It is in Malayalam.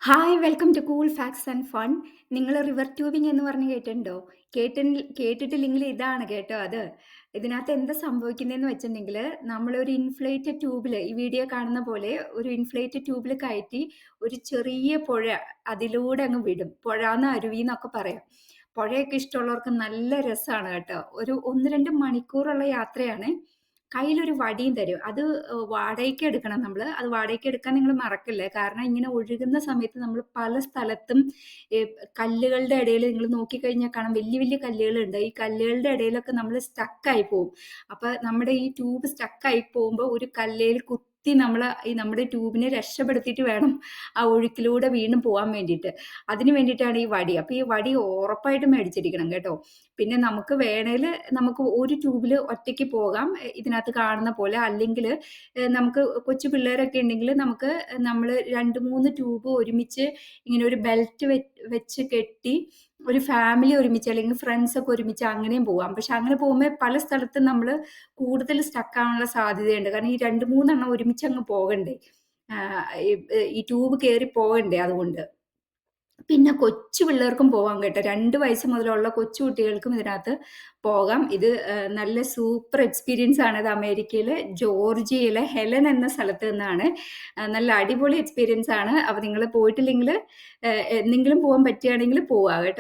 Hi welcome to cool facts and fun. നിങ്ങൾ റിവർ ട്യൂബിംഗ് എന്ന് പറഞ്ഞ് കേട്ടിട്ടുണ്ടോ? കേട്ടിട്ടില്ലെങ്കിൽ ഇതാണ് കേട്ടോ അത്. ഇതിനകത്ത് എന്താ സംഭവിക്കുന്നതെന്ന് വെച്ചിട്ടുണ്ടെങ്കിൽ നമ്മളൊരു ഇൻഫ്ലേറ്റഡ് ട്യൂബിൽ ഈ വീഡിയോ കാണുന്ന പോലെ ഒരു ഇൻഫ്ലേറ്റഡ് ട്യൂബിൽ കയറ്റി ഒരു ചെറിയ പുഴ അതിലൂടെ അങ്ങ് വിടും. പുഴാന്ന് അരുവിന്നൊക്കെ പറയാം. പുഴയൊക്കെ ഇഷ്ടമുള്ളവർക്ക് നല്ല രസമാണ് കേട്ടോ. ഒരു 1, 2 മണിക്കൂറുള്ള യാത്രയാണ്. കയ്യിലൊരു വടിയും തരും. അത് വാടകയ്ക്ക് എടുക്കണം നമ്മള്. അത് വാടകയ്ക്ക് എടുക്കാൻ നിങ്ങൾ മറക്കല്ലേ. കാരണം ഇങ്ങനെ ഒഴുകുന്ന സമയത്ത് നമ്മൾ പല സ്ഥലത്തും ഈ കല്ലുകളുടെ ഇടയില് നിങ്ങൾ നോക്കിക്കഴിഞ്ഞാൽ കാണാം വലിയ വലിയ കല്ലുകളുണ്ട്. ഈ കല്ലുകളുടെ ഇടയിലൊക്കെ നമ്മള് സ്റ്റക്കായി പോവും. അപ്പൊ നമ്മുടെ ഈ ട്യൂബ് സ്റ്റക്കായി പോകുമ്പോ ഒരു കല്ലേൽ കുത്തി നമ്മുടെ ട്യൂബിനെ രക്ഷപ്പെടുത്തിയിട്ട് വേണം ആ ഒഴുക്കിലൂടെ വീണ്ടും പോവാൻ വേണ്ടിയിട്ട്. അതിന് വേണ്ടിയിട്ടാണ് ഈ വടി. അപ്പൊ ഈ വടി ഉറപ്പായിട്ടും മേടിച്ചിരിക്കണം കേട്ടോ. പിന്നെ നമുക്ക് വേണേല് നമുക്ക് ഒരു ട്യൂബിൽ ഒറ്റയ്ക്ക് പോകാം ഇതിനകത്ത് കാണുന്ന പോലെ. അല്ലെങ്കിൽ നമുക്ക് കൊച്ചു പിള്ളേരൊക്കെ ഉണ്ടെങ്കിൽ നമുക്ക് നമ്മൾ 2, 3 ട്യൂബ് ഒരുമിച്ച് ഇങ്ങനെ ഒരു ബെൽറ്റ് വെച്ച് കെട്ടി ഒരു ഫാമിലി ഒരുമിച്ച് അല്ലെങ്കിൽ ഫ്രണ്ട്സ് ഒക്കെ ഒരുമിച്ച് അങ്ങനെയും പോവാം. പക്ഷെ അങ്ങനെ പോകുമ്പോൾ പല സ്ഥലത്തും നമ്മൾ കൂടുതൽ സ്റ്റക്ക് ആവാനുള്ള സാധ്യതയുണ്ട്. കാരണം ഈ 2, 3 ഒരുമിച്ച് അങ്ങ് പോകണ്ടേ. ഈ ഈ ട്യൂബ് കയറി പോകണ്ടേ അതുകൊണ്ട്. പിന്നെ കൊച്ചു പിള്ളേർക്കും പോവാം കേട്ടോ. 2 വയസ്സ് മുതലുള്ള കൊച്ചു കുട്ടികൾക്കും ഇതിനകത്ത് പോകാം. ഇത് നല്ല സൂപ്പർ എക്സ്പീരിയൻസ് ആണ്. ഇത് അമേരിക്കയിലെ ജോർജിയയിലെ ഹെലൻ എന്ന സ്ഥലത്ത് നിന്നാണ്. നല്ല അടിപൊളി എക്സ്പീരിയൻസ് ആണ്. അപ്പൊ നിങ്ങള് പോയിട്ടില്ലെങ്കില് എന്നെങ്കിലും പോവാൻ പറ്റുകയാണെങ്കില് പോവാ കേട്ടോ.